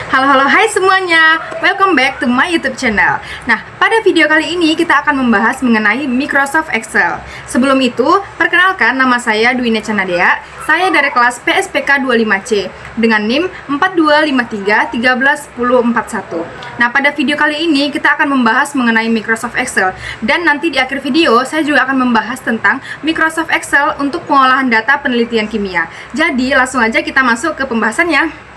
Halo, hai semuanya, welcome back to my YouTube channel. Nah, pada video kali ini kita akan membahas mengenai Microsoft Excel. Sebelum itu, perkenalkan nama saya Dwina Canadea. Saya dari kelas PSPK 25C dengan NIM 4253131041. Nah, pada video kali ini kita akan membahas mengenai Microsoft Excel. Dan nanti di akhir video saya juga akan membahas tentang Microsoft Excel untuk pengolahan data penelitian kimia. Jadi, langsung aja kita masuk ke pembahasannya.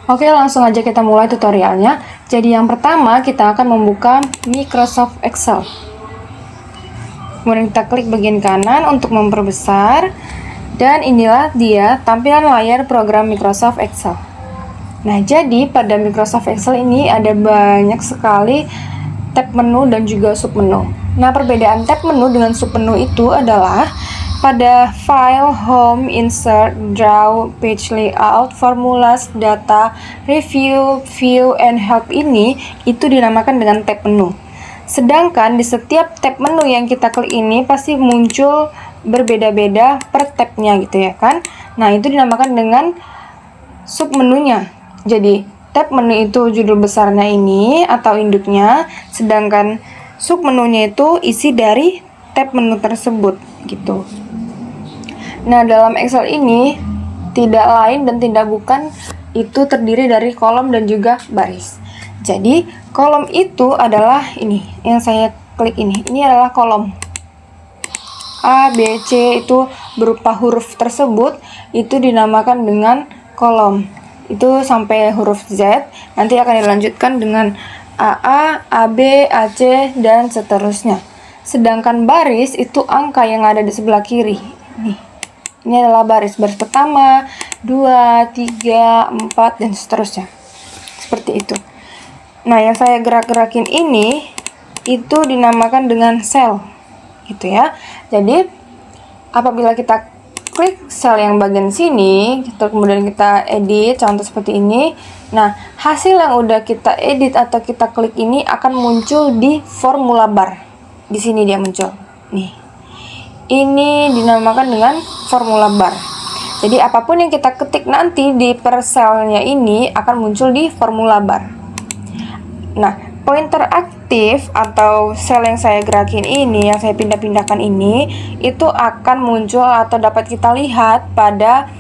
Oke, langsung aja kita mulai tutorialnya. Jadi yang pertama kita akan membuka Microsoft Excel. Kemudian kita klik bagian kanan untuk memperbesar. Dan inilah dia tampilan layar program Microsoft Excel. Nah, jadi pada Microsoft Excel ini ada banyak sekali tab menu dan juga submenu. Nah, perbedaan tab menu dengan submenu itu adalah pada file, home, insert, draw, page layout, formulas, data, review, view, and help ini itu dinamakan dengan tab menu. Sedangkan di setiap tab menu yang kita klik ini pasti muncul berbeda-beda per tabnya gitu ya kan. Nah, itu dinamakan dengan submenunya. Jadi tab menu itu judul besarnya ini atau induknya, sedangkan submenunya itu isi dari tab menu tersebut gitu. Nah, dalam Excel ini tidak lain dan tidak bukan itu terdiri dari kolom dan juga baris. Jadi, kolom itu adalah ini yang saya klik ini. Ini adalah kolom. A, B, C itu berupa huruf tersebut itu dinamakan dengan kolom. Itu sampai huruf Z, nanti akan dilanjutkan dengan AA, AB, AC, dan seterusnya. Sedangkan baris itu angka yang ada di sebelah kiri. Ini adalah baris pertama, 2, 3, 4, dan seterusnya. Seperti itu. Nah, yang saya gerak-gerakin ini itu dinamakan dengan sel. Gitu ya. Jadi, apabila kita klik sel yang bagian sini, kemudian kita edit, contoh seperti ini. Nah, hasil yang udah kita edit atau kita klik ini akan muncul di formula bar. Di sini dia muncul. Nih. Ini dinamakan dengan formula bar. Jadi apapun yang kita ketik nanti di per selnya ini akan muncul di formula bar. Nah, pointer aktif atau sel yang saya gerakin ini, yang saya pindah-pindahkan ini, itu akan muncul atau dapat kita lihat pada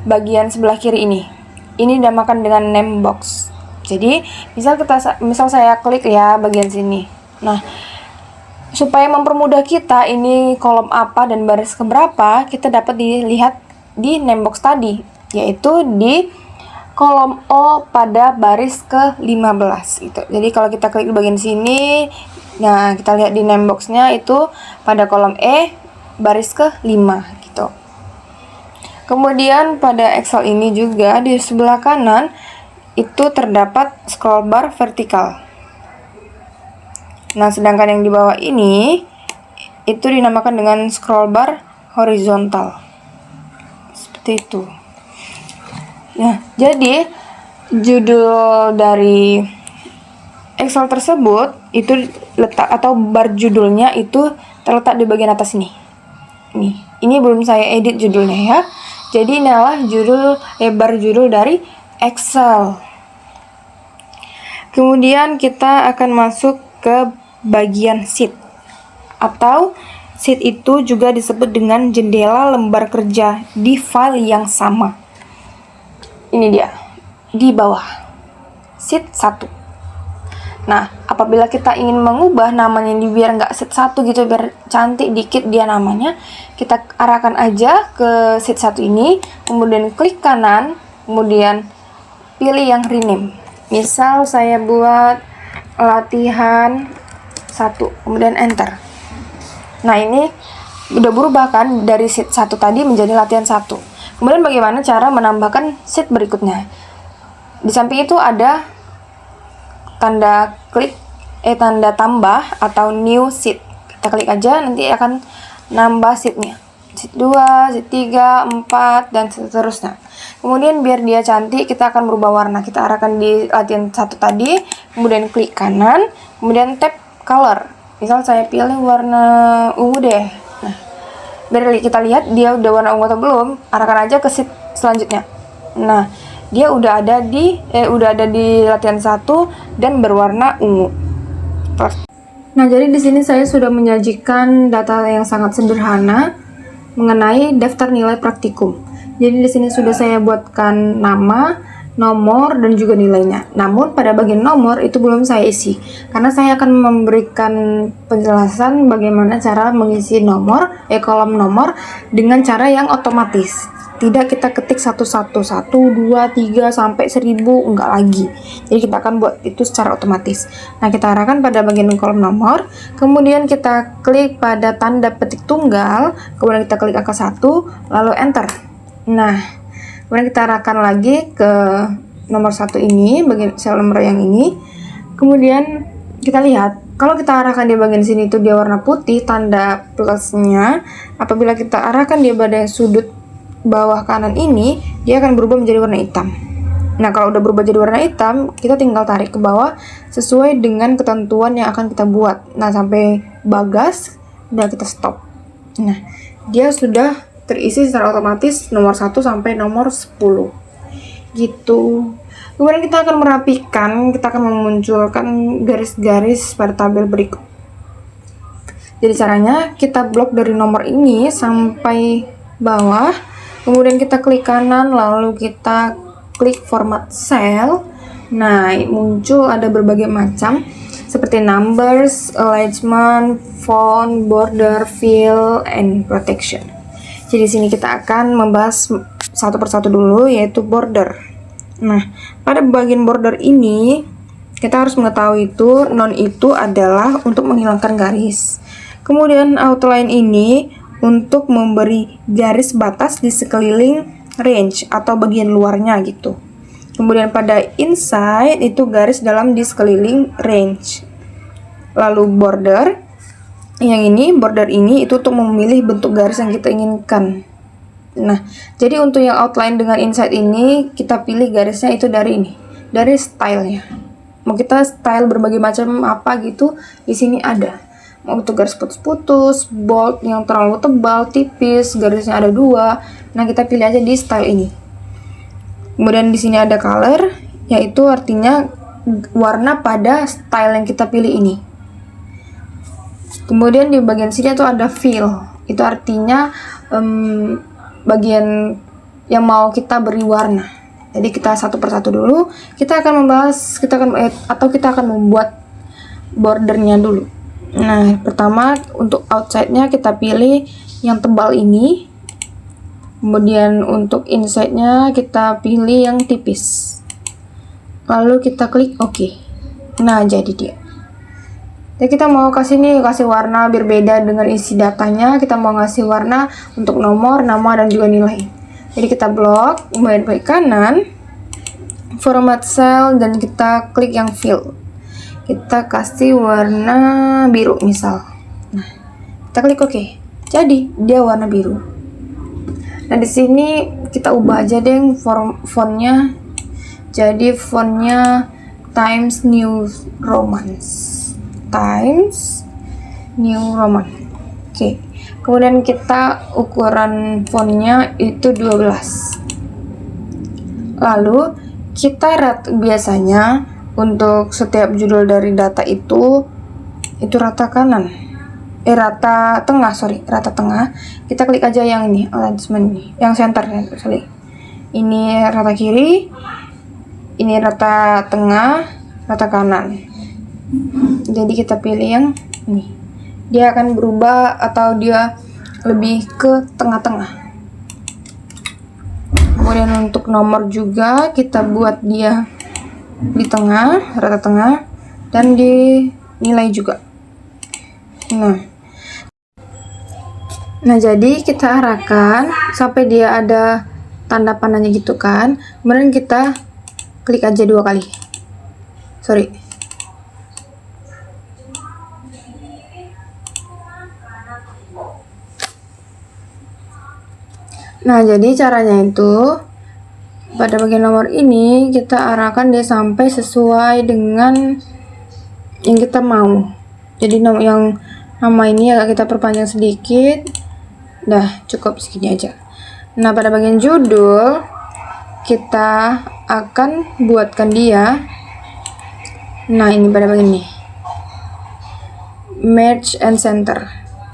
bagian sebelah kiri ini. Ini dinamakan dengan name box. Jadi, misal saya klik ya bagian sini. Nah, supaya mempermudah kita ini kolom apa dan baris keberapa, kita dapat dilihat di name box tadi, yaitu di kolom O pada baris ke-15 gitu. Jadi kalau kita klik di bagian sini, nah kita lihat di name box-nya itu pada kolom E baris ke-5 gitu. Kemudian pada Excel ini juga di sebelah kanan itu terdapat scroll bar vertikal. Nah, sedangkan yang di bawah ini itu dinamakan dengan scroll bar horizontal. Seperti itu. Nah, jadi judul dari Excel tersebut itu letak atau bar judulnya itu terletak di bagian atas ini. Ini belum saya edit judulnya ya. Jadi ini adalah bar judul dari Excel. Kemudian kita akan masuk ke bagian sheet, atau sheet itu juga disebut dengan jendela lembar kerja di file yang sama. Ini dia di bawah sheet 1. Nah, apabila kita ingin mengubah namanya ini biar nggak sheet 1 gitu, biar cantik dikit dia namanya, kita arahkan aja ke sheet 1 ini, kemudian klik kanan, kemudian pilih yang rename. Misal saya buat latihan 1, kemudian enter. Nah, ini udah berubah kan dari sheet 1 tadi menjadi latihan 1. Kemudian bagaimana cara menambahkan sheet berikutnya? Di samping itu ada tanda tambah atau new sheet. Kita klik aja, nanti akan nambah sheetnya. Sheet 2, sheet 3, 4, dan seterusnya. Kemudian biar dia cantik, kita akan berubah warna. Kita arahkan di latihan 1 tadi, kemudian klik kanan, kemudian tab color. Misal saya pilih warna ungu deh. Nah, biar kita lihat dia udah warna ungu atau belum, arahkan aja ke sheet selanjutnya. Nah, dia udah ada di latihan 1 dan berwarna ungu. Nah, jadi di sini saya sudah menyajikan data yang sangat sederhana mengenai daftar nilai praktikum. Jadi di sini sudah saya buatkan nama, nomor, dan juga nilainya. Namun pada bagian nomor itu belum saya isi, karena saya akan memberikan penjelasan bagaimana cara mengisi kolom nomor dengan cara yang otomatis. Tidak kita ketik satu-satu, 1, 2, 3, sampai 1000, enggak lagi. Jadi kita akan buat itu secara otomatis. Nah, kita arahkan pada bagian kolom nomor, kemudian kita klik pada tanda petik tunggal, kemudian kita klik angka 1, lalu enter. Nah, kemudian kita arahkan lagi ke nomor 1 ini, bagian sel nomor yang ini. Kemudian kita lihat, kalau kita arahkan di bagian sini itu dia warna putih, tanda plusnya. Apabila kita arahkan dia pada sudut bawah kanan ini, dia akan berubah menjadi warna hitam. Nah, kalau udah berubah jadi warna hitam, kita tinggal tarik ke bawah sesuai dengan ketentuan yang akan kita buat. Nah, sampai bagas, udah kita stop. Nah, dia sudah terisi secara otomatis nomor 1 sampai nomor 10. Gitu. Kemudian kita akan merapikan, kita akan memunculkan garis-garis pada tabel berikut. Jadi caranya, kita blok dari nomor ini sampai bawah. Kemudian kita klik kanan, lalu kita klik format cell. Nah, muncul ada berbagai macam seperti numbers, alignment, font, border, fill, and protection. Jadi sini kita akan membahas satu persatu dulu, yaitu border. Nah, pada bagian border ini kita harus mengetahui itu none itu adalah untuk menghilangkan garis. Kemudian outline ini untuk memberi garis batas di sekeliling range atau bagian luarnya gitu. Kemudian pada inside itu garis dalam di sekeliling range. Lalu border ini itu untuk memilih bentuk garis yang kita inginkan. Nah, jadi untuk yang outline dengan inside ini kita pilih garisnya itu dari ini, dari stylenya. Mau kita style berbagai macam apa gitu, di sini ada. Mau untuk garis putus-putus, bold yang terlalu tebal, tipis, garisnya ada 2. Nah, kita pilih aja di style ini. Kemudian di sini ada color, yaitu artinya warna pada style yang kita pilih ini. Kemudian di bagian sini tuh ada fill, itu artinya bagian yang mau kita beri warna. Jadi kita satu persatu dulu, kita akan membuat bordernya dulu. Nah, pertama untuk outside-nya kita pilih yang tebal ini. Kemudian untuk inside-nya kita pilih yang tipis. Lalu kita klik OK. Nah, jadi dia. Jadi kita mau kasih warna biar beda dengan isi datanya. Kita mau ngasih warna untuk nomor, nama, dan juga nilai. Jadi kita blok, kemudian klik kanan, format cell, dan kita klik yang fill. Kita kasih warna biru misal. Nah, kita klik OK. Jadi dia warna biru. Nah, di sini kita ubah aja deh fontnya. Jadi fontnya Times New Roman. Times New Roman. Oke. Kemudian kita ukuran fontnya itu 12. Lalu kita biasanya untuk setiap judul dari data itu rata tengah. Kita klik aja yang ini, alignment ini, yang center. Ini rata kiri, ini rata tengah, rata kanan. Jadi kita pilih yang ini. Dia akan berubah atau dia lebih ke tengah-tengah. Kemudian untuk nomor juga kita buat dia di tengah, rata tengah, dan di nilai juga. Nah, jadi kita arahkan sampai dia ada tanda panahnya gitu kan. Kemudian kita klik aja 2 kali. Nah, jadi caranya itu pada bagian nomor ini kita arahkan dia sampai sesuai dengan yang kita mau. Jadi yang nama ini agak kita perpanjang sedikit. Dah, cukup segini aja. Nah, pada bagian judul kita akan buatkan dia. Nah, ini pada bagian ini, merge and center.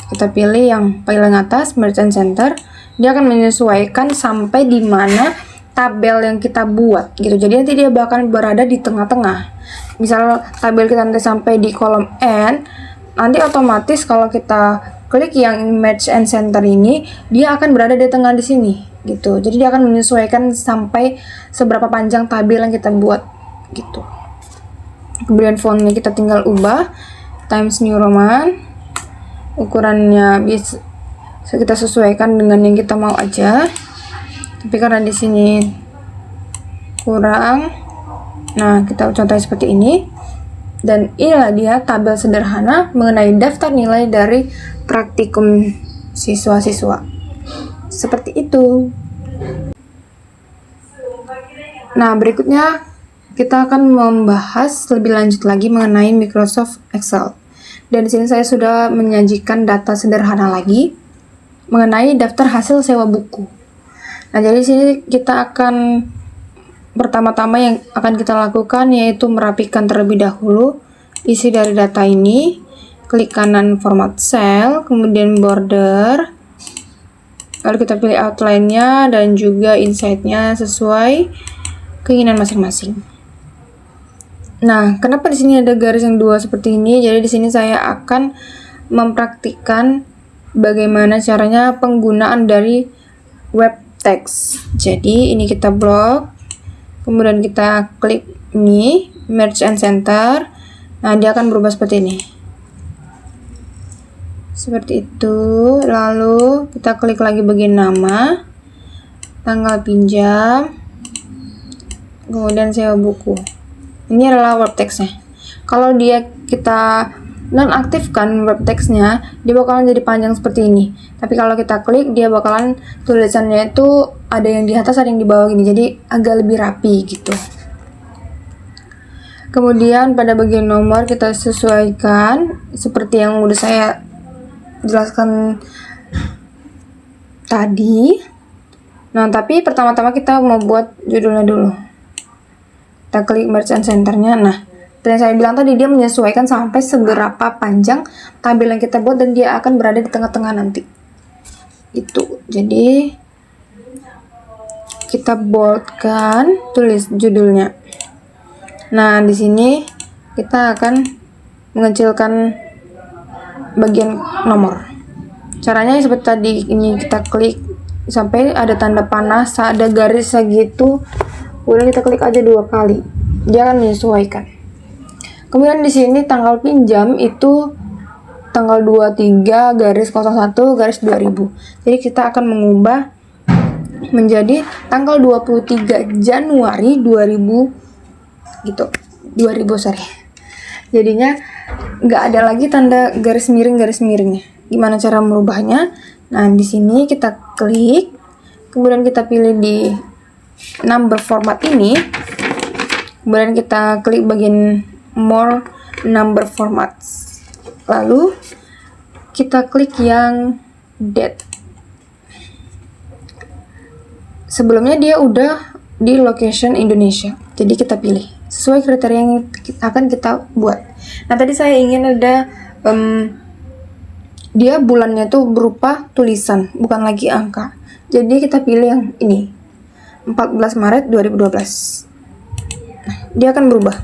Kita pilih yang paling atas, merge and center. Dia akan menyesuaikan sampai di mana tabel yang kita buat gitu. Jadi nanti dia bakal berada di tengah-tengah. Misal tabel kita nanti sampai di kolom N, nanti otomatis kalau kita klik yang merge and center ini, dia akan berada di tengah di sini gitu. Jadi dia akan menyesuaikan sampai seberapa panjang tabel yang kita buat gitu. Kemudian fontnya kita tinggal ubah Times New Roman. Ukurannya bisa kita sesuaikan dengan yang kita mau aja. Tapi karena di sini kurang, nah kita contohnya seperti ini. Dan inilah dia tabel sederhana mengenai daftar nilai dari praktikum siswa-siswa. Seperti itu. Nah, berikutnya kita akan membahas lebih lanjut lagi mengenai Microsoft Excel. Dan di sini saya sudah menyajikan data sederhana lagi mengenai daftar hasil sewa buku. Nah, jadi di sini kita akan pertama-tama yang akan kita lakukan yaitu merapikan terlebih dahulu isi dari data ini. Klik kanan format cell, kemudian border, lalu kita pilih outline-nya dan juga insight-nya sesuai keinginan masing-masing. Nah, kenapa di sini ada garis yang dua seperti ini? Jadi di sini saya akan mempraktikkan bagaimana caranya penggunaan dari web text. Jadi ini kita blok, kemudian kita klik ini merge and center. Nah, dia akan berubah seperti ini. Seperti itu. Lalu kita klik lagi bagian nama, tanggal pinjam, kemudian sewa buku. Ini adalah web text-nya. Kalau kita nonaktifkan web text-nya, dia bakalan jadi panjang seperti ini. Tapi kalau kita klik, dia bakalan tulisannya itu ada yang di atas, ada yang di bawah gini. Jadi agak lebih rapi gitu. Kemudian pada bagian nomor kita sesuaikan seperti yang udah saya jelaskan tadi. Nah, tapi pertama-tama kita mau buat judulnya dulu. Kita klik merge and center-nya. Nah, seperti yang saya bilang tadi, dia menyesuaikan sampai seberapa panjang tabel yang kita buat dan dia akan berada di tengah-tengah nanti. Itu. Jadi kita boldkan, tulis judulnya. Nah, di sini kita akan mengecilkan bagian nomor. Caranya seperti tadi, ini kita klik sampai ada tanda panah, ada garis segitu, kemudian kita klik aja 2 kali. Dia akan menyesuaikan. Kemudian di sini tanggal pinjam itu tanggal 23 garis 01 garis 2000. Jadi kita akan mengubah menjadi tanggal 23 Januari 2000 gitu. 2000 sorry. Jadinya nggak ada lagi tanda garis miringnya. Gimana cara merubahnya? Nah, di sini kita klik, kemudian kita pilih di number format ini, kemudian kita klik bagian more number formats, lalu kita klik yang date. Sebelumnya dia udah di location Indonesia, jadi kita pilih sesuai kriteria yang akan kita buat. Nah, tadi saya ingin ada dia bulannya tuh berupa tulisan, bukan lagi angka. Jadi kita pilih yang ini, 14 Maret 2012. Nah, dia akan berubah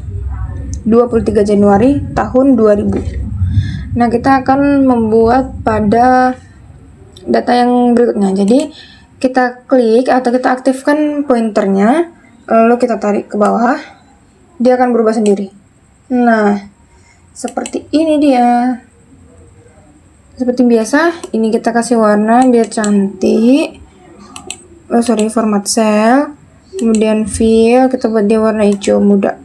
23 Januari tahun 2000. Nah, kita akan membuat pada data yang berikutnya. Jadi kita klik atau kita aktifkan pointernya, lalu kita tarik ke bawah, dia akan berubah sendiri. Nah, seperti ini dia. Seperti biasa, ini kita kasih warna biar cantik. Format cell, kemudian fill, kita buat dia warna hijau muda.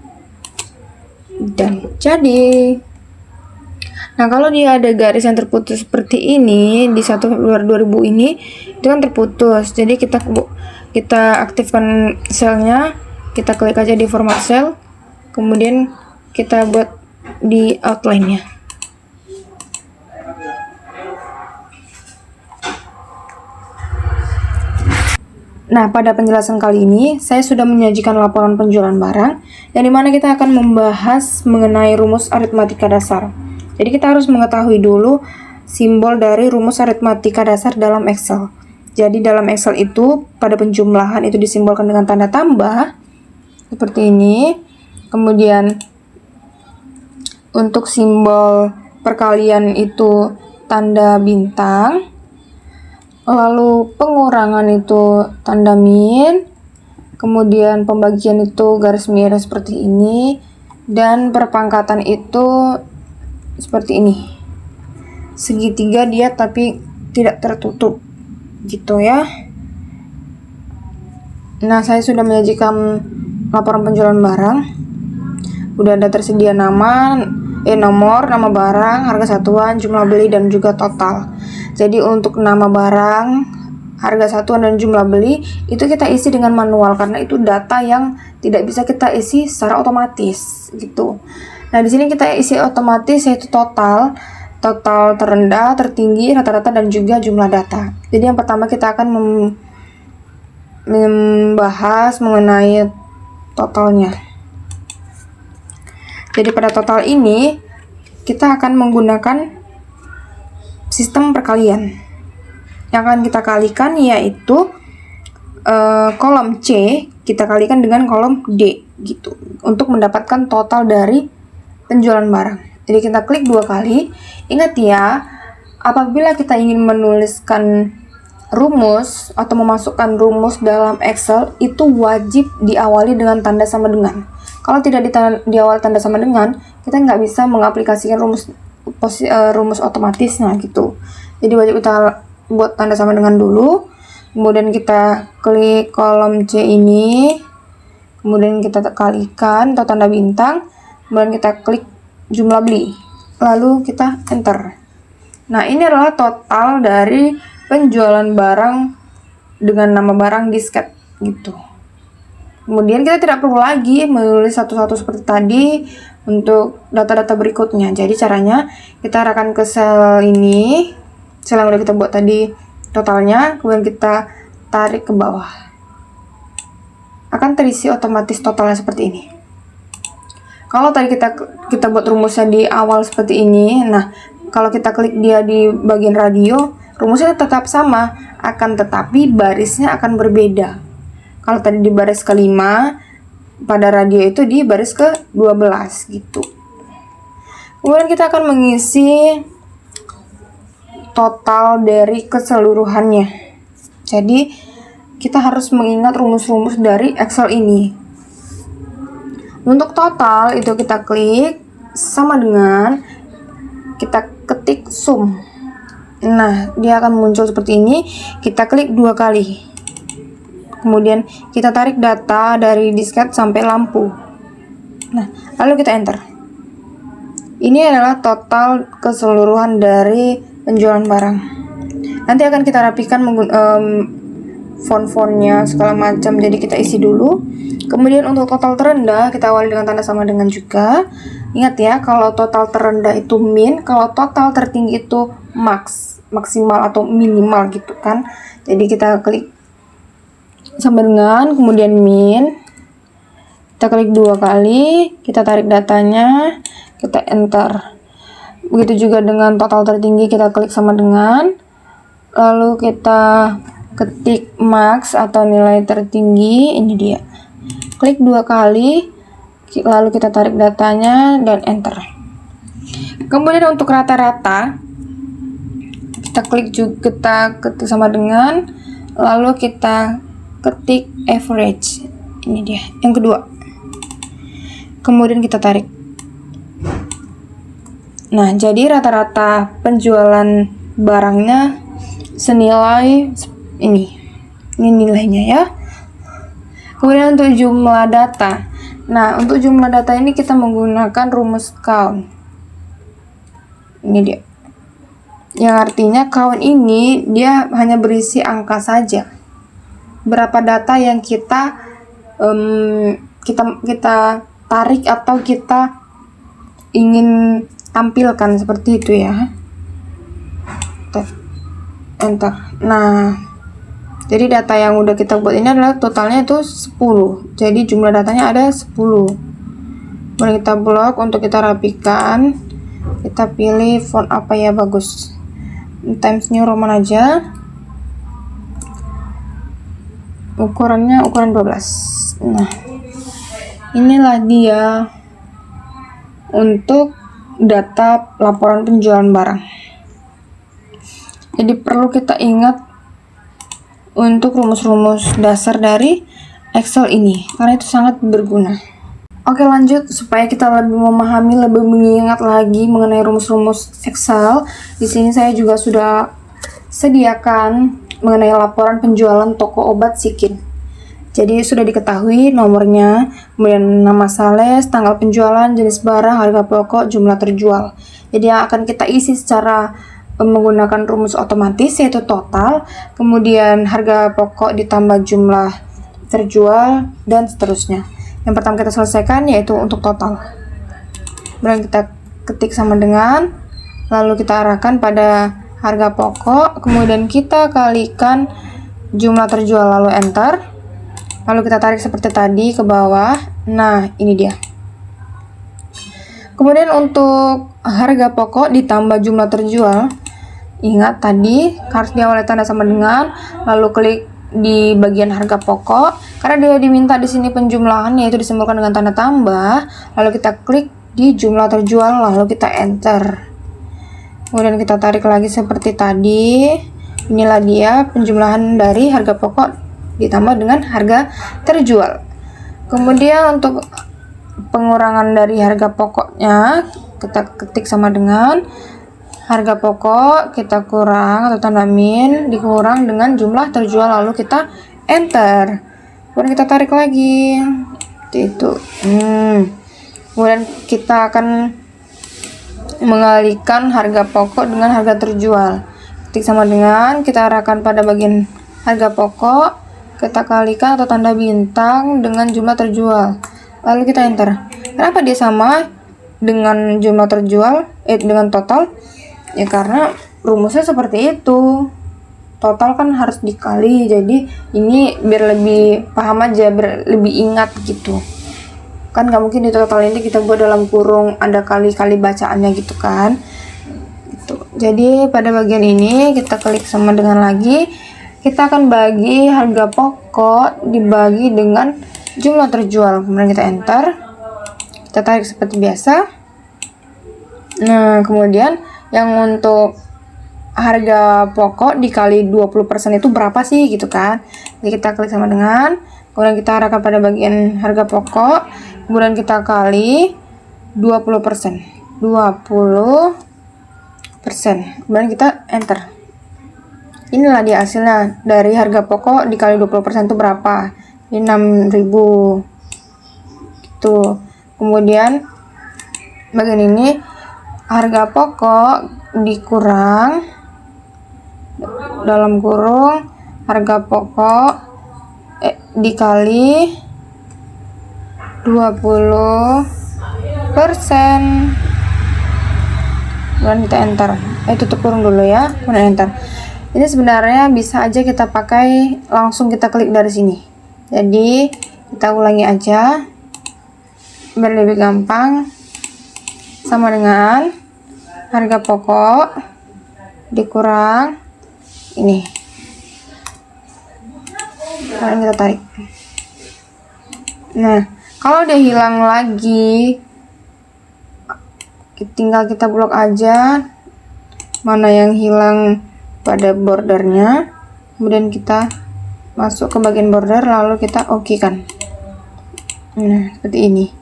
Dan jadi. Nah, kalau dia ada garis yang terputus seperti ini di 1 Februari 2000 ini, itu kan terputus. Jadi kita aktifkan selnya, kita klik aja di format cell, kemudian kita buat di outline-nya. Nah, pada penjelasan kali ini, saya sudah menyajikan laporan penjualan barang, yang dimana kita akan membahas mengenai rumus aritmatika dasar. Jadi kita harus mengetahui dulu simbol dari rumus aritmatika dasar dalam Excel. Jadi dalam Excel itu, pada penjumlahan itu disimbolkan dengan tanda tambah, seperti ini. Kemudian, untuk simbol perkalian itu tanda bintang. Lalu pengurangan itu tanda min, kemudian pembagian itu garis merah seperti ini, dan perpangkatan itu seperti ini. Segitiga dia tapi tidak tertutup, gitu ya. Nah, saya sudah menyajikan laporan penjualan barang. Udah ada tersedia nomor, nama barang, harga satuan, jumlah beli, dan juga total. Jadi untuk nama barang, harga satuan, dan jumlah beli itu kita isi dengan manual karena itu data yang tidak bisa kita isi secara otomatis gitu. Nah, di sini kita isi otomatis yaitu total terendah, tertinggi, rata-rata, dan juga jumlah data. Jadi yang pertama kita akan membahas mengenai totalnya. Jadi pada total ini kita akan menggunakan sistem perkalian. Yang akan kita kalikan yaitu kolom C kita kalikan dengan kolom D gitu untuk mendapatkan total dari penjualan barang. Jadi kita klik 2 kali. Ingat ya, apabila kita ingin menuliskan rumus atau memasukkan rumus dalam Excel itu wajib diawali dengan tanda sama dengan. Kalau tidak diawali tanda sama dengan, kita nggak bisa mengaplikasikan rumus otomatisnya gitu. Jadi wajib kita buat tanda sama dengan dulu, kemudian kita klik kolom C ini, kemudian kita kalikan atau tanda bintang, kemudian kita klik jumlah beli, lalu kita enter. Nah, ini adalah total dari penjualan barang dengan nama barang disket gitu. Kemudian kita tidak perlu lagi menulis satu-satu seperti tadi untuk data-data berikutnya. Jadi caranya kita arahkan ke sel ini, sel yang udah kita buat tadi totalnya, kemudian kita tarik ke bawah. Akan terisi otomatis totalnya seperti ini. Kalau tadi kita buat rumusnya di awal seperti ini, nah kalau kita klik dia di bagian radio, rumusnya tetap sama, akan tetapi barisnya akan berbeda. Kalau tadi di baris ke-5, pada radio itu di baris ke-12 gitu. Kemudian kita akan mengisi total dari keseluruhannya. Jadi kita harus mengingat rumus-rumus dari Excel ini. Untuk total itu kita klik sama dengan kita ketik sum. Nah, dia akan muncul seperti ini. Kita klik 2 kali. Kemudian kita tarik data dari disket sampai lampu. Nah, lalu kita enter. Ini adalah total keseluruhan dari penjualan barang. Nanti akan kita rapikan font-fontnya segala macam. Jadi kita isi dulu. Kemudian untuk total terendah kita awali dengan tanda sama dengan juga. Ingat ya, kalau total terendah itu min, kalau total tertinggi itu maksimal atau minimal gitu kan. Jadi kita klik sama dengan, kemudian min, kita klik 2 kali, kita tarik datanya, kita enter. Begitu juga dengan total tertinggi, kita klik sama dengan, lalu kita ketik max atau nilai tertinggi, ini dia. Klik 2 kali, lalu kita tarik datanya dan enter. Kemudian untuk rata-rata, kita klik juga, kita ketik sama dengan, lalu kita ketik average, ini dia yang kedua, kemudian kita tarik. Nah, jadi rata-rata penjualan barangnya senilai ini nilainya ya. Kemudian untuk jumlah data, nah untuk jumlah data ini kita menggunakan rumus count, ini dia, yang artinya count ini dia hanya berisi angka saja. Berapa data yang kita tarik atau kita ingin tampilkan seperti itu ya. Enter. Nah, Jadi data yang udah kita buat ini adalah totalnya itu 10. Jadi jumlah datanya ada 10. Kemudian kita blok untuk kita rapikan. Kita pilih font apa ya bagus. Times New Roman aja. Ukurannya ukuran 12. Nah, inilah dia untuk data laporan penjualan barang. Jadi perlu kita ingat untuk rumus-rumus dasar dari Excel ini karena itu sangat berguna. Oke, lanjut supaya kita lebih memahami, lebih mengingat lagi mengenai rumus-rumus Excel. Di sini saya juga sudah sediakan mengenai laporan penjualan toko obat Sikin. Jadi sudah diketahui nomornya, kemudian nama sales, tanggal penjualan, jenis barang, harga pokok, jumlah terjual. Jadi yang akan kita isi secara menggunakan rumus otomatis yaitu total, kemudian harga pokok ditambah jumlah terjual, dan seterusnya. Yang pertama kita selesaikan yaitu untuk total. Kemudian kita ketik sama dengan, lalu kita arahkan pada harga pokok, kemudian kita kalikan jumlah terjual, lalu enter. Lalu kita tarik seperti tadi ke bawah. Nah, ini dia. Kemudian untuk harga pokok ditambah jumlah terjual, ingat tadi harus diawali tanda sama dengan, lalu klik di bagian harga pokok. Karena dia diminta di sini penjumlahan yaitu disimbolkan dengan tanda tambah, lalu kita klik di jumlah terjual, lalu kita enter. Kemudian kita tarik lagi seperti tadi. Inilah dia penjumlahan dari harga pokok ditambah dengan harga terjual. Kemudian untuk pengurangan dari harga pokoknya kita ketik sama dengan harga pokok, kita kurang atau tanda min dikurang dengan jumlah terjual, lalu kita enter. Kemudian kita tarik lagi seperti itu. Kemudian kita akan mengalihkan harga pokok dengan harga terjual. Ketik sama dengan, kita arahkan pada bagian harga pokok, kita kalikan atau tanda bintang dengan jumlah terjual, lalu kita enter. Kenapa dia sama dengan jumlah terjual dengan total? Ya karena rumusnya seperti itu. Total kan harus dikali, jadi ini biar lebih paham aja, biar lebih ingat gitu. Kan nggak mungkin di total ini kita buat dalam kurung ada kali-kali bacaannya gitu kan. Gitu. Jadi pada bagian ini kita klik sama dengan lagi. Kita akan bagi harga pokok dibagi dengan jumlah terjual. Kemudian kita enter. Kita tarik seperti biasa. Nah, kemudian yang untuk harga pokok dikali 20% itu berapa sih gitu kan. Jadi kita klik sama dengan, kemudian kita arahkan pada bagian harga pokok, kemudian kita kali 20%. 20%. Kemudian kita enter. Inilah dia hasilnya dari harga pokok dikali 20% itu berapa? Ini 6.000. Gitu. Kemudian bagian ini harga pokok dikurang dalam kurung harga pokok dikali 20%. Kemudian kita enter. Tutup kurung dulu ya, kemudian enter. Ini sebenarnya bisa aja kita pakai langsung kita klik dari sini. Jadi kita ulangi aja biar lebih gampang. Sama dengan harga pokok dikurang ini. Sekarang kita tarik. Nah, kalau dia hilang lagi, tinggal kita blok aja mana yang hilang pada bordernya, kemudian kita masuk ke bagian border, lalu kita oke kan. Nah, seperti ini.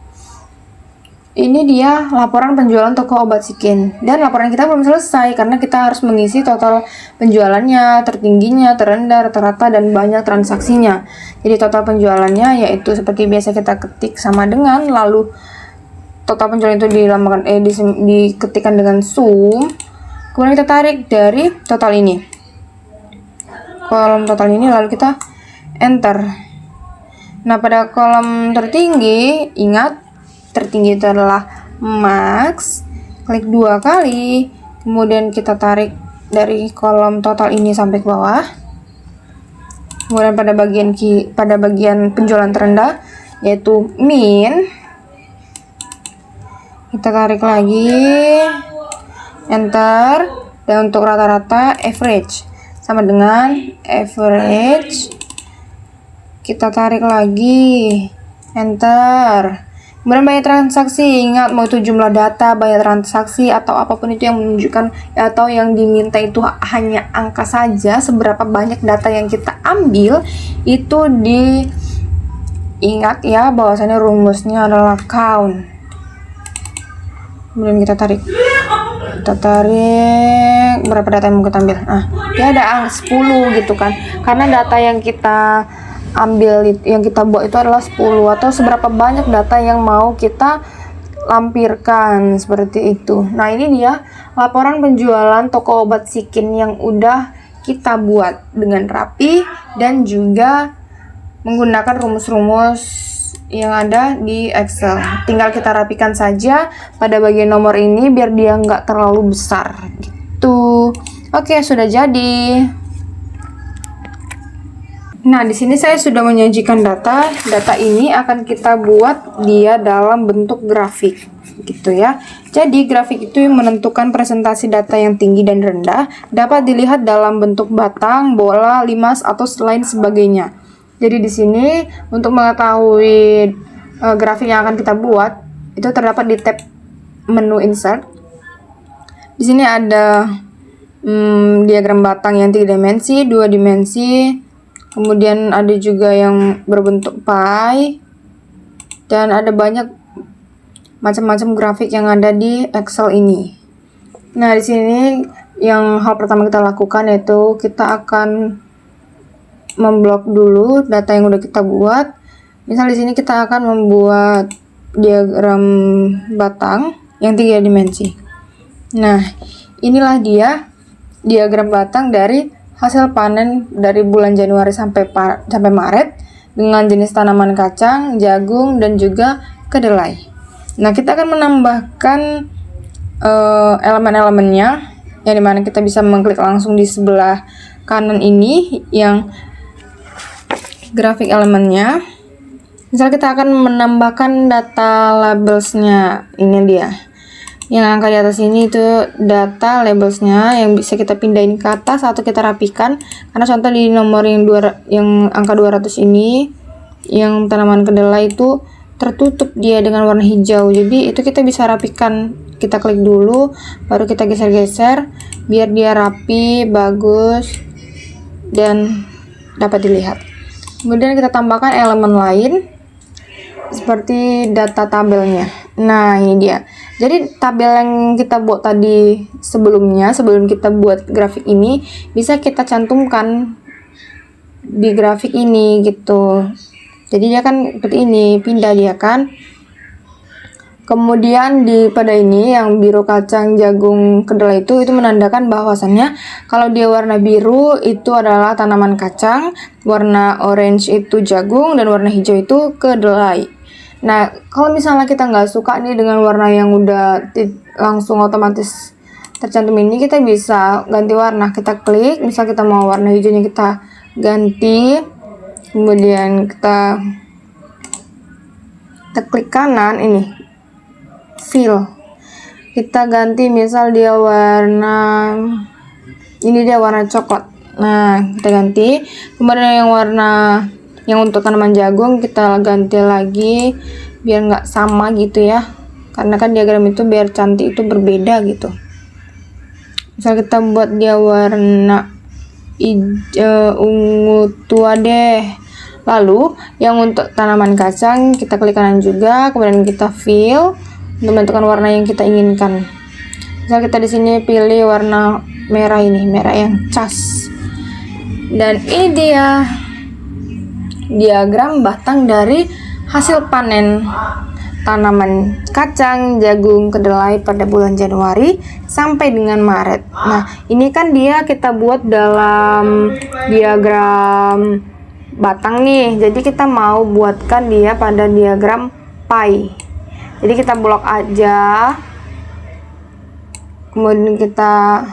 Ini dia laporan penjualan toko obat Sikin. Dan laporan kita belum selesai karena kita harus mengisi total penjualannya, tertingginya, terendah, rata-rata, dan banyak transaksinya. Jadi total penjualannya yaitu seperti biasa kita ketik sama dengan, lalu total penjualan itu diketikkan dengan sum. Kemudian kita tarik dari total ini. Kolom total ini lalu kita enter. Nah, pada kolom tertinggi, ingat tertinggi itu adalah max, klik 2 kali, kemudian kita tarik dari kolom total ini sampai ke bawah. Kemudian pada bagian penjualan terendah yaitu min, kita tarik lagi, enter, dan untuk rata-rata average sama dengan average, kita tarik lagi, enter. Kemudian banyak transaksi, ingat mau itu jumlah data, banyak transaksi atau apapun itu yang menunjukkan atau yang diminta itu hanya angka saja, seberapa banyak data yang kita ambil itu diingat ya bahwasannya rumusnya adalah count. Kemudian kita tarik berapa data yang mau kita ambil. Nah, dia ada 10 gitu kan, karena data yang kita ambil, yang kita buat itu adalah 10, atau seberapa banyak data yang mau kita lampirkan, seperti itu. Nah, ini dia laporan penjualan toko obat Sikin yang udah kita buat dengan rapi dan juga menggunakan rumus-rumus yang ada di Excel. Tinggal kita rapikan saja pada bagian nomor ini biar dia nggak terlalu besar gitu. Oke, sudah jadi. Nah, di sini saya sudah menyajikan data. Data ini akan kita buat dia dalam bentuk grafik, gitu ya. Jadi, grafik itu yang menentukan presentasi data yang tinggi dan rendah dapat dilihat dalam bentuk batang, bola, limas, atau lain sebagainya. Jadi, di sini untuk mengetahui grafik yang akan kita buat, itu terdapat di tab menu insert. Di sini ada diagram batang yang 3 dimensi, 2 dimensi. Kemudian ada juga yang berbentuk pie, dan ada banyak macam-macam grafik yang ada di Excel ini. Nah, di sini yang hal pertama kita lakukan yaitu kita akan memblok dulu data yang udah kita buat. Misal di sini kita akan membuat diagram batang yang 3 dimensi. Nah, inilah dia diagram batang dari hasil panen dari bulan Januari sampai Maret dengan jenis tanaman kacang, jagung, dan juga kedelai. Nah, kita akan menambahkan elemen-elemennya, yang dimana kita bisa mengklik langsung di sebelah kanan ini yang grafik elemennya. Misal kita akan menambahkan data labelsnya, ini dia. Yang angka di atas ini itu data labelsnya yang bisa kita pindahin ke atas atau kita rapikan. Karena contoh di nomor yang angka 200 ini, yang tanaman kedelai itu tertutup dia dengan warna hijau. Jadi itu kita bisa rapikan. Kita klik dulu, baru kita geser-geser biar dia rapi, bagus, dan dapat dilihat. Kemudian kita tambahkan elemen lain seperti data tabelnya. Nah, ini dia. Jadi tabel yang kita buat tadi sebelumnya, sebelum kita buat grafik ini, bisa kita cantumkan di grafik ini gitu. Jadi dia kan seperti ini, pindah dia kan. Kemudian pada ini yang biru kacang, jagung, kedelai itu menandakan bahwasannya kalau dia warna biru itu adalah tanaman kacang, warna orange itu jagung, dan warna hijau itu kedelai. Nah, kalau misalnya kita nggak suka nih dengan warna yang udah langsung otomatis tercantum ini, kita bisa ganti warna. Kita klik, misal kita mau warna hijaunya kita ganti, kemudian kita klik kanan ini, fill. Kita ganti, misal dia warna, ini dia warna coklat. Nah, kita ganti. Kemudian yang untuk tanaman jagung kita ganti lagi biar nggak sama gitu ya, karena kan diagram itu biar cantik itu berbeda gitu. Misal kita buat dia warna hijau ungu tua deh. Lalu yang untuk tanaman kacang kita klik kanan juga, kemudian kita fill untuk menentukan warna yang kita inginkan. Misal kita di sini pilih warna merah, ini merah yang cas. Dan ini dia diagram batang dari hasil panen tanaman kacang, jagung, kedelai pada bulan Januari sampai dengan Maret. Nah, ini kan dia kita buat dalam diagram batang nih. Jadi kita mau buatkan dia pada diagram pie. Jadi kita blok aja. Kemudian kita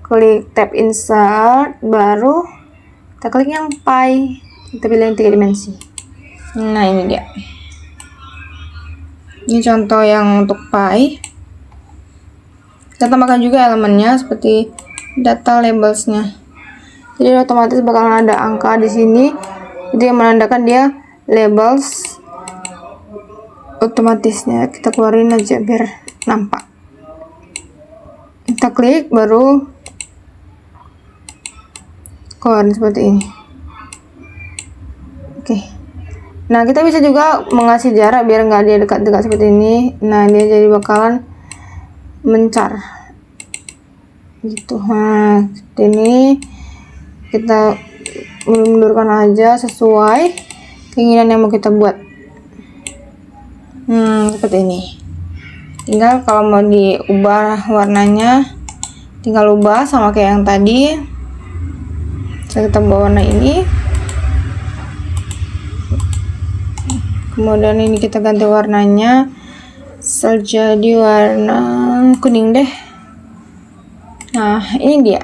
klik tab insert, baru Kita klik yang pi, kita pilih yang 3 dimensi. Nah, ini dia. Ini contoh yang untuk pi. Kita tambahkan juga elemennya seperti data labelsnya. Jadi otomatis bakalan ada angka di sini. Itu yang menandakan dia labels otomatisnya. Kita keluarin aja biar nampak. Kita klik baru keluar seperti ini. Oke. Nah, kita bisa juga mengasih jarak biar nggak dia dekat-dekat seperti ini. Nah, dia jadi bakalan mencar gitu. Nah, seperti ini kita mundurkan aja sesuai keinginan yang mau kita buat. Seperti ini. Tinggal kalau mau diubah warnanya, tinggal ubah sama kayak yang tadi. Saya tambah warna ini, kemudian ini kita ganti warnanya jadi warna kuning deh. Nah, ini dia.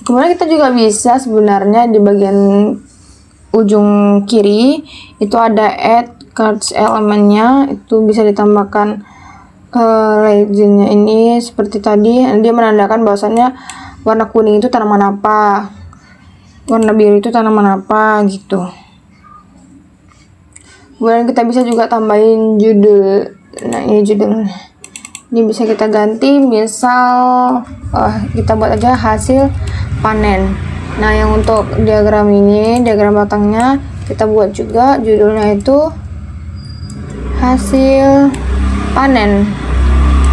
Kemudian kita juga bisa sebenarnya di bagian ujung kiri itu ada add cards elemennya, itu bisa ditambahkan legendnya ini seperti tadi. Dia menandakan bahwasannya warna kuning itu tanaman apa, warna biru itu tanaman apa gitu. Kemudian kita bisa juga tambahin judul. Nah, ini judul. Ini bisa kita ganti, misal kita buat aja hasil panen. Nah, yang untuk diagram ini, diagram batangnya, kita buat juga judulnya itu hasil panen.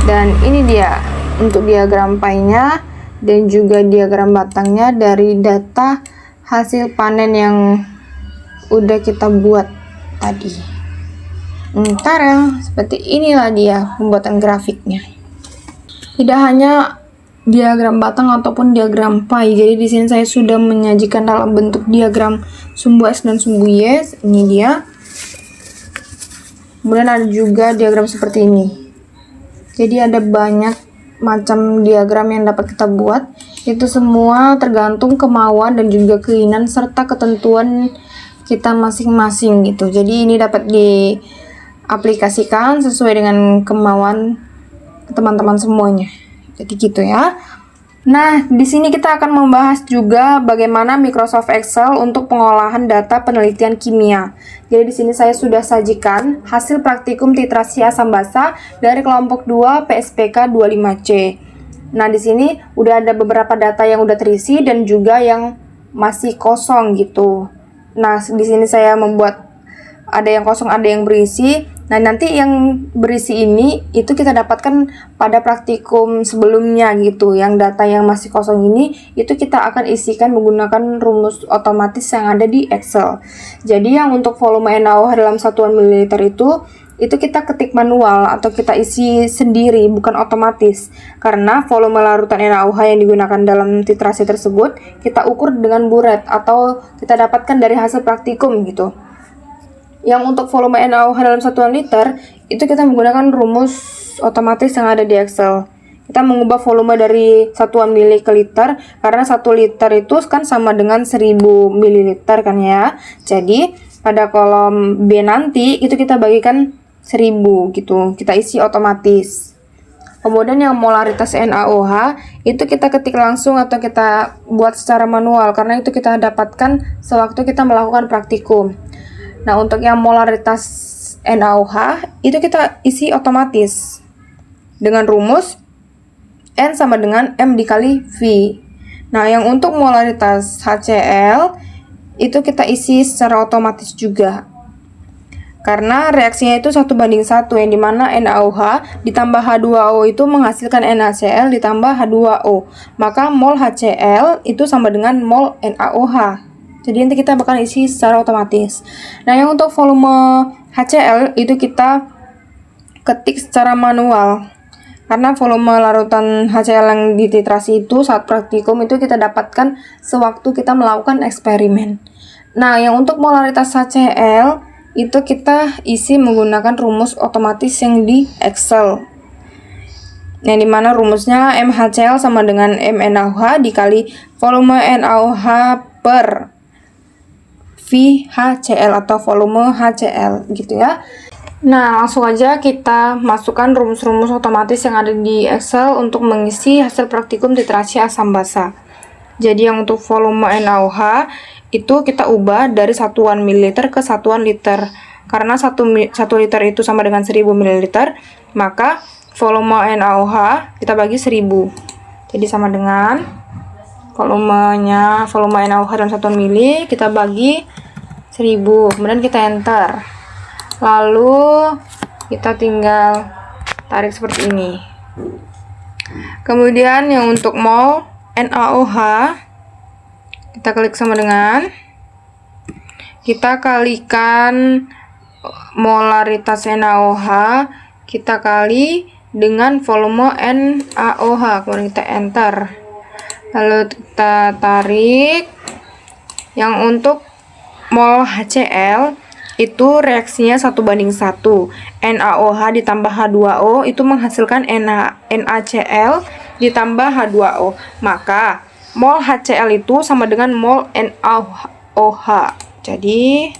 Dan ini dia untuk diagram pi-nya dan juga diagram batangnya dari data hasil panen yang udah kita buat tadi. Ntar ya, seperti inilah dia pembuatan grafiknya. Tidak hanya diagram batang ataupun diagram pi. Jadi di sini saya sudah menyajikan dalam bentuk diagram sumbu X dan sumbu Y. Ini dia. Kemudian ada juga diagram seperti ini. Jadi ada banyak macam diagram yang dapat kita buat. Itu semua tergantung kemauan dan juga keinginan serta ketentuan kita masing-masing gitu. Jadi ini dapat diaplikasikan sesuai dengan kemauan teman-teman semuanya. Jadi gitu ya. Nah, di sini kita akan membahas juga bagaimana Microsoft Excel untuk pengolahan data penelitian kimia. Jadi di sini saya sudah sajikan hasil praktikum titrasi asam basa dari kelompok 2 PSPK 25C. Nah, di sini udah ada beberapa data yang udah terisi dan juga yang masih kosong gitu. Nah, di sini saya membuat ada yang kosong, ada yang berisi. Nah, nanti yang berisi ini itu kita dapatkan pada praktikum sebelumnya gitu. Yang data yang masih kosong ini itu kita akan isikan menggunakan rumus otomatis yang ada di Excel. Jadi yang untuk volume NaOH dalam satuan mililiter itu kita ketik manual atau kita isi sendiri, bukan otomatis. Karena volume larutan NaOH yang digunakan dalam titrasi tersebut kita ukur dengan buret atau kita dapatkan dari hasil praktikum gitu. Yang untuk volume NaOH dalam satuan liter itu kita menggunakan rumus otomatis yang ada di Excel. Kita mengubah volume dari satuan mili ke liter karena 1 liter itu kan sama dengan 1000 mililiter kan ya. Jadi pada kolom B nanti itu kita bagikan 1000 gitu. Kita isi otomatis. Kemudian yang molaritas NaOH itu kita ketik langsung atau kita buat secara manual karena itu kita dapatkan sewaktu kita melakukan praktikum. Nah, untuk yang molaritas NaOH itu kita isi otomatis dengan rumus N sama dengan M dikali V. Nah, yang untuk molaritas HCl itu kita isi secara otomatis juga. Karena reaksinya itu 1:1 yang dimana NaOH ditambah H2O itu menghasilkan NaCl ditambah H2O. Maka mol HCl itu sama dengan mol NaOH. Jadi nanti kita bakal isi secara otomatis. Nah, yang untuk volume HCl itu kita ketik secara manual. Karena volume larutan HCl yang dititrasi itu saat praktikum itu kita dapatkan sewaktu kita melakukan eksperimen. Nah, yang untuk molaritas HCl itu kita isi menggunakan rumus otomatis yang di Excel. yang dimana rumusnya MHCl sama dengan MnAOH dikali volume NaOH per VHCl atau volume HCl gitu ya. Nah, langsung aja kita masukkan rumus-rumus otomatis yang ada di Excel untuk mengisi hasil praktikum titrasi asam basa. Jadi yang untuk volume NaOH itu kita ubah dari satuan mililiter ke satuan liter. Karena 1 liter itu sama dengan 1000 ml, maka volume NaOH kita bagi 1000. Jadi sama dengan volume NaOH dalam satuan mili kita bagi 1000. Kemudian kita enter. Lalu kita tinggal tarik seperti ini. Kemudian yang untuk mol NaOH kita klik sama dengan, kita kalikan molaritas NaOH kita kali dengan volume NaOH, kemudian kita enter. Lalu kita tarik. Yang untuk mol HCl itu reaksinya 1:1. NaOH ditambah H2O itu menghasilkan NaCl ditambah H2O. Maka mol HCl itu sama dengan mol NaOH. Jadi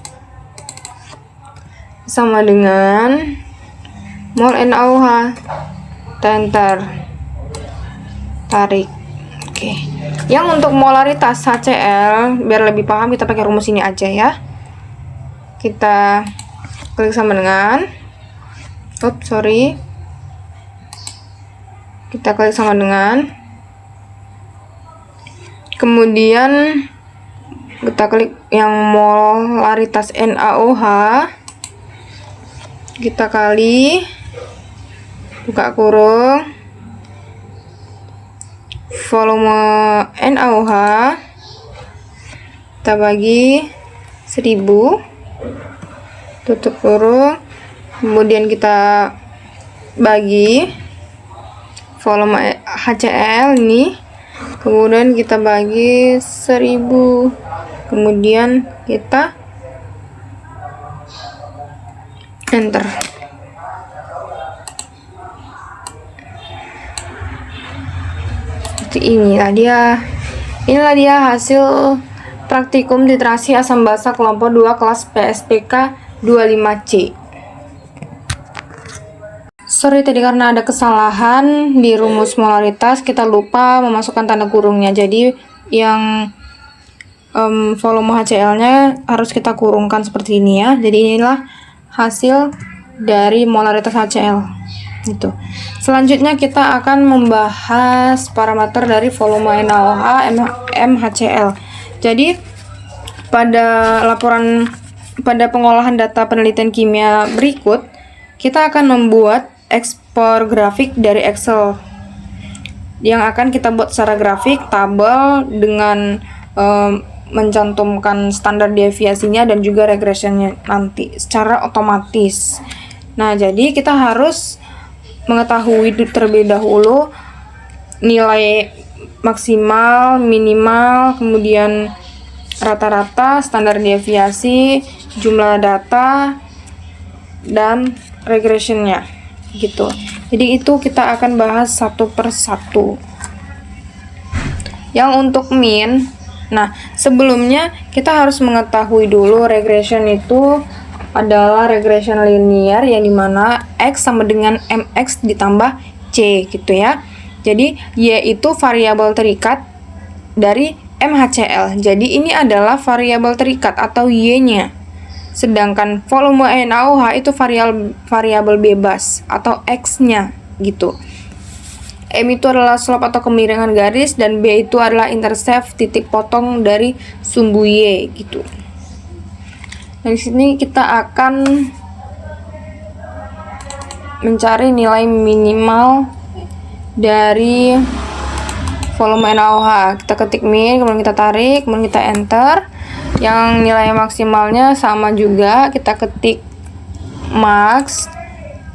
sama dengan mol NaOH. Enter. Tarik. Oke. Yang untuk molaritas HCl, biar lebih paham kita pakai rumus ini aja ya. Kita klik sama dengan, kita klik sama dengan, kemudian kita klik yang molaritas NaOH, kita kali, buka kurung, volume NaOH kita bagi 1000, tutup kurung, kemudian kita bagi volume HCl ini, kemudian kita bagi 1000, kemudian kita enter. Seperti inilah dia hasil praktikum titrasi asam basa kelompok 2 kelas PSPK 25C. Sorry tadi karena ada kesalahan di rumus molaritas, kita lupa memasukkan tanda kurungnya. Jadi yang volume HCl-nya harus kita kurungkan seperti ini ya. Jadi inilah hasil dari molaritas HCl. Itu. Selanjutnya kita akan membahas parameter dari volume NaOH MHCl. Jadi pada pengolahan data penelitian kimia berikut, kita akan membuat ekspor grafik dari Excel yang akan kita buat secara grafik, tabel dengan mencantumkan standar deviasinya dan juga regressionnya nanti secara otomatis. Nah, jadi kita harus mengetahui terlebih dahulu nilai maksimal, minimal, kemudian rata-rata, standar deviasi, jumlah data, dan regressionnya gitu. Jadi itu kita akan bahas satu per satu. Yang untuk min, nah sebelumnya kita harus mengetahui dulu regression itu adalah regression linear yang dimana X sama dengan MX ditambah C gitu ya. Jadi Y itu variabel terikat dari MHCl. Jadi ini adalah variabel terikat atau Y-nya. Sedangkan volume NaOH itu variabel bebas atau X-nya gitu. M itu adalah slope atau kemiringan garis dan B itu adalah intercept titik potong dari sumbu Y gitu. Nah, di sini kita akan mencari nilai minimal dari volume NaOH. Kita ketik min, kemudian kita tarik, kemudian kita enter. Yang nilai maksimalnya sama juga, kita ketik max,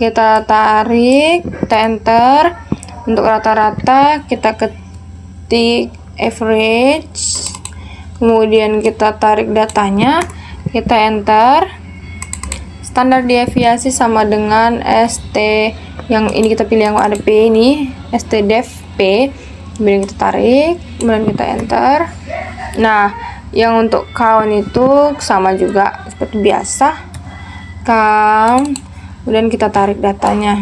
kita tarik, kita enter. Untuk rata-rata kita ketik average, kemudian kita tarik datanya, kita enter. Standar deviasi sama dengan ST, yang ini kita pilih yang ada P ini, ST def P. Kemudian kita tarik, kemudian kita enter. Nah, yang untuk count itu sama juga seperti biasa, count, kemudian kita tarik datanya.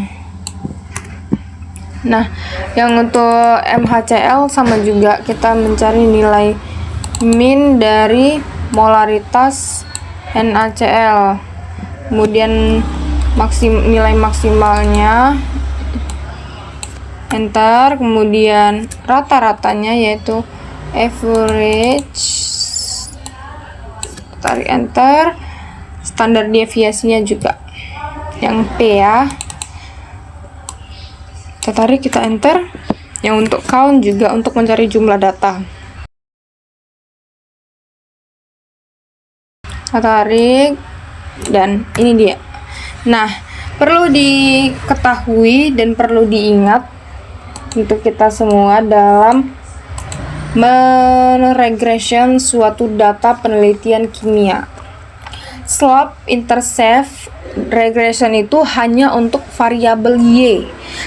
Nah, yang untuk MHCl sama juga, kita mencari nilai min dari molaritas NaCl, kemudian nilai maksimalnya, enter, kemudian rata-ratanya yaitu average, tarik enter, standar deviasinya juga yang P ya, kita tarik, kita enter. Yang untuk count juga untuk mencari jumlah data, kita tarik, dan ini dia. Nah, perlu diketahui dan perlu diingat untuk kita semua dalam meregression suatu data penelitian kimia. Slope intercept regression itu hanya untuk variabel Y,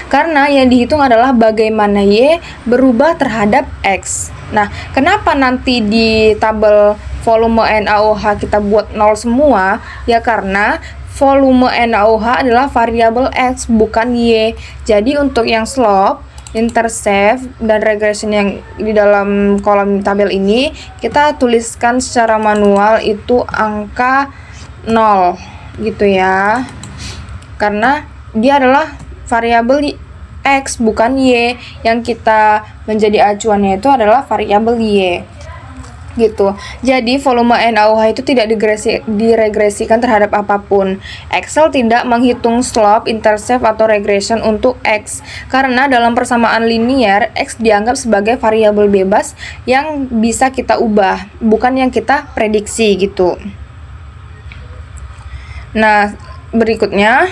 karena yang dihitung adalah bagaimana Y berubah terhadap X. Nah, kenapa nanti di tabel volume NaOH kita buat 0 semua? Ya karena volume NaOH adalah variabel X, bukan Y. Jadi untuk yang slope, intercept, dan regression yang di dalam kolom tabel ini, kita tuliskan secara manual itu angka 0 gitu ya, karena dia adalah variabel X bukan Y. Yang kita menjadi acuannya itu adalah variabel Y gitu. Jadi volume NaOH itu tidak diregresikan terhadap apapun. Excel tidak menghitung slope, intercept, atau regression untuk X, karena dalam persamaan linear X dianggap sebagai variabel bebas yang bisa kita ubah, bukan yang kita prediksi gitu. Nah, berikutnya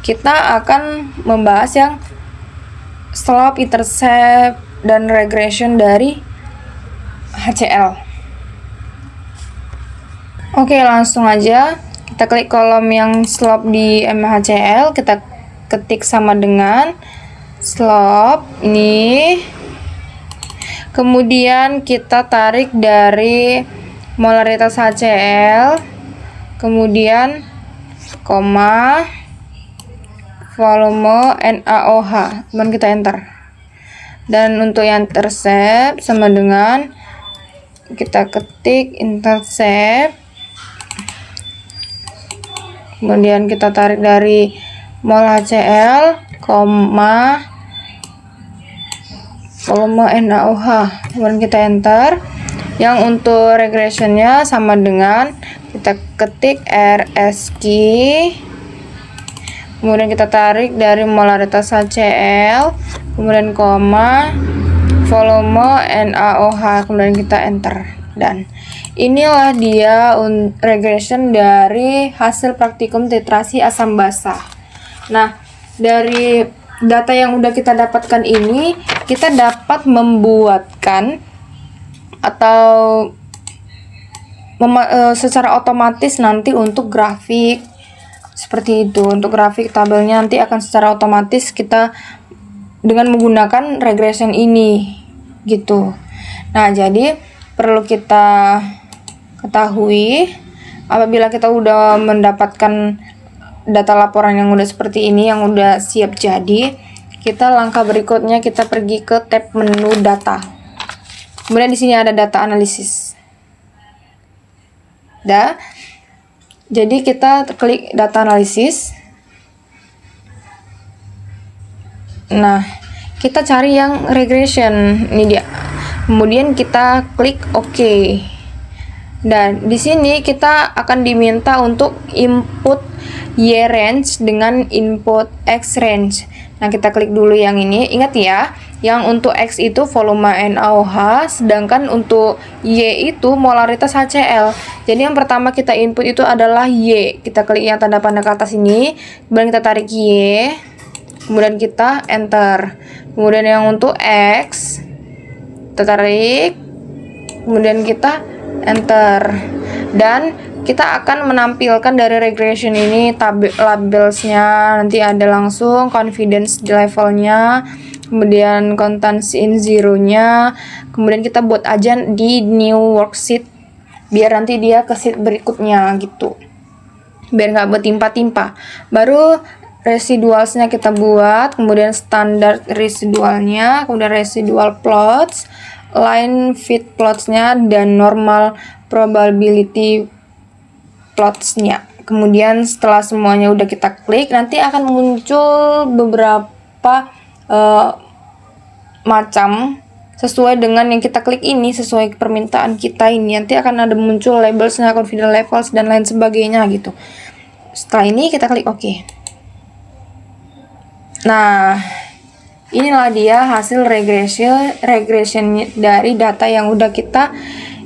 kita akan membahas yang slope, intercept, dan regression dari HCl. Oke, langsung aja kita klik kolom yang slope di MHCl, kita ketik sama dengan slope ini, kemudian kita tarik dari molaritas HCl, kemudian koma volume NaOH, kemudian kita enter. Dan untuk yang intercept sama dengan kita ketik intercept, kemudian kita tarik dari mol HCl, koma volume NaOH, kemudian kita enter. Yang untuk regressionnya sama dengan kita ketik RSQ, kemudian kita tarik dari molaritas HCl, kemudian koma volume NaOH, kemudian kita enter. Dan inilah dia regression dari hasil praktikum titrasi asam basa. Nah, dari data yang udah kita dapatkan ini, kita dapat membuatkan atau secara otomatis nanti untuk grafik seperti itu. Untuk grafik tabelnya nanti akan secara otomatis kita dengan menggunakan regression ini gitu. Nah, jadi perlu kita ketahui apabila kita udah mendapatkan data laporan yang udah seperti ini, yang udah siap jadi, kita langkah berikutnya kita pergi ke tab menu data. Kemudian di sini ada data analisis. Jadi kita klik data analisis. Nah, kita cari yang regression, ini dia. Kemudian kita klik OK. Dan di sini kita akan diminta untuk input Y range dengan input X range. Nah, kita klik dulu yang ini. Ingat ya, yang untuk X itu volume NaOH, sedangkan untuk Y itu molaritas HCl. Jadi yang pertama kita input itu adalah Y. Kita klik yang tanda panah ke atas ini, kemudian kita tarik Y, kemudian kita enter. Kemudian yang untuk X, kita tarik, kemudian kita enter. Dan kita akan menampilkan dari regression ini labelsnya, nanti ada langsung confidence levelnya, kemudian constants in zero-nya, kemudian kita buat aja di new worksheet biar nanti dia ke sheet berikutnya gitu, biar nggak bertimpa-timpa. Baru residualsnya kita buat, kemudian standar residualnya, kemudian residual plots, line fit plotsnya, dan normal probability plotsnya. Kemudian setelah semuanya udah kita klik, nanti akan muncul beberapa macam sesuai dengan yang kita klik ini, sesuai permintaan kita ini. Nanti akan ada muncul labelsnya, confidence levels, dan lain sebagainya gitu. Setelah ini kita klik OK. Nah, inilah dia hasil regression dari data yang udah kita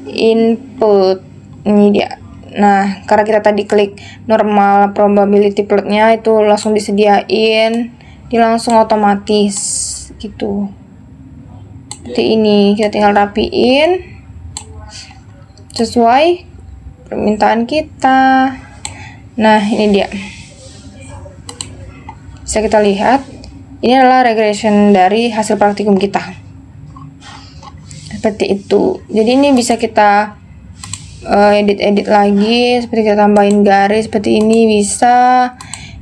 input. Ini dia. Nah, karena kita tadi klik normal probability plotnya, itu langsung disediain, dia langsung otomatis gitu. Seperti ini, kita tinggal rapiin sesuai permintaan kita. Nah, ini dia. Bisa kita lihat, ini adalah regression dari hasil praktikum kita. Seperti itu. Jadi ini bisa kita edit lagi, seperti kita tambahin garis seperti ini bisa.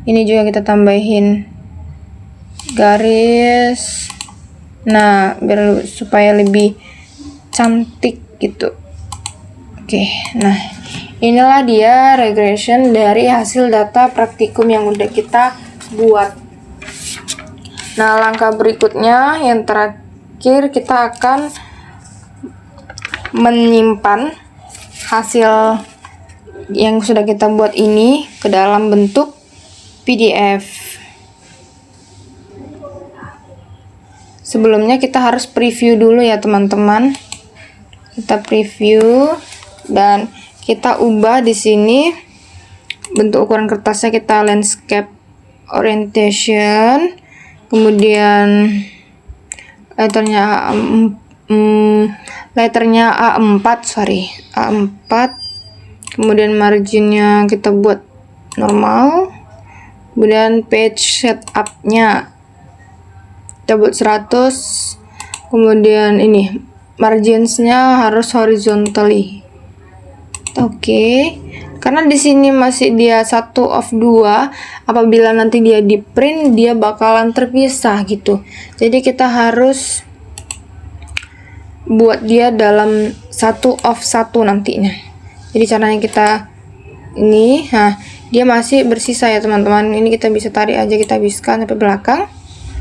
Ini juga kita tambahin garis. Nah, biar supaya lebih cantik gitu. Oke, nah inilah dia regression dari hasil data praktikum yang udah kita buat. Nah, langkah berikutnya yang terakhir, kita akan menyimpan hasil yang sudah kita buat ini ke dalam bentuk PDF. Sebelumnya kita harus preview dulu ya teman-teman. Kita preview dan kita ubah di sini bentuk ukuran kertasnya, kita landscape orientation, kemudian letternya A4, kemudian marginnya kita buat normal, kemudian page setupnya kita buat 100, kemudian ini marginsnya harus horizontally. Oke. Karena di sini masih dia 1 of 2, apabila nanti dia di print dia bakalan terpisah gitu. Jadi kita harus buat dia dalam 1 of 1 nantinya. Jadi caranya kita ini, nah dia masih bersisa ya teman-teman. Ini kita bisa tarik aja, kita habiskan sampai belakang.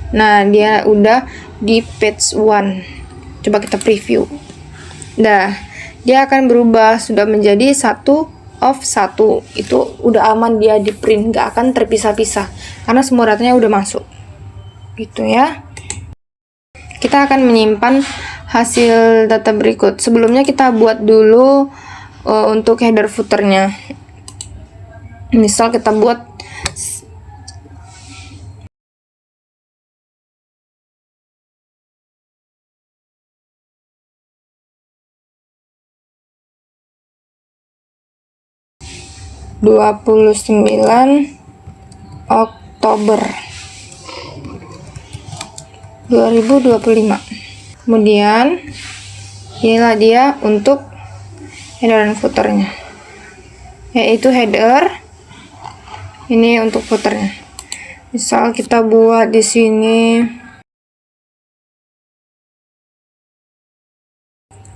Nah, dia udah di page 1. Coba kita preview. Nah, dia akan berubah sudah menjadi 1 of 1. Itu udah aman, dia di print, nggak akan terpisah-pisah karena semua datanya udah masuk gitu ya. Kita akan menyimpan hasil data berikut. Sebelumnya kita buat dulu untuk header footernya. Misal kita buat Oktober 2025. Kemudian inilah dia untuk header dan footernya, yaitu header ini untuk footernya. Misal kita buat di sini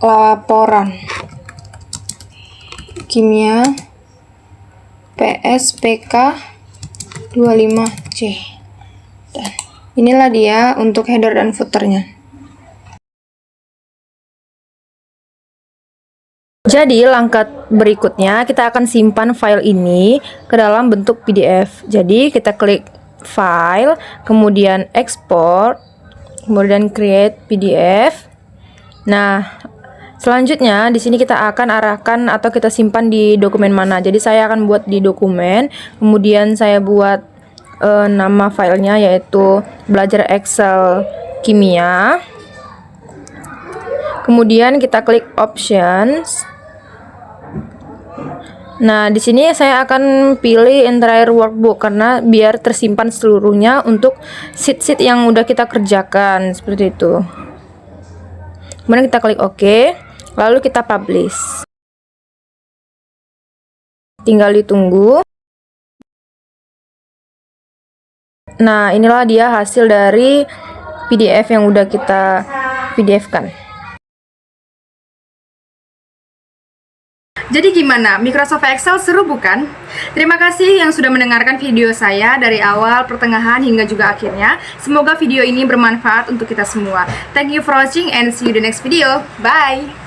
laporan kimia PSPK 25C. Dan inilah dia untuk header dan footernya. Jadi langkah berikutnya kita akan simpan file ini ke dalam bentuk PDF. Jadi kita klik file, kemudian export, kemudian create PDF. Nah, selanjutnya di sini kita akan arahkan atau kita simpan di dokumen mana. Jadi saya akan buat di dokumen, kemudian saya buat nama filenya yaitu belajar Excel kimia. Kemudian kita klik options. Nah, di sini saya akan pilih entire workbook karena biar tersimpan seluruhnya untuk sheet-sheet yang udah kita kerjakan seperti itu. Kemudian kita klik OK, lalu kita publish. Tinggal ditunggu. Nah, inilah dia hasil dari PDF yang udah kita PDF-kan. Jadi gimana? Microsoft Excel seru bukan? Terima kasih yang sudah mendengarkan video saya dari awal, pertengahan, hingga juga akhirnya. Semoga video ini bermanfaat untuk kita semua. Thank you for watching and see you in the next video. Bye!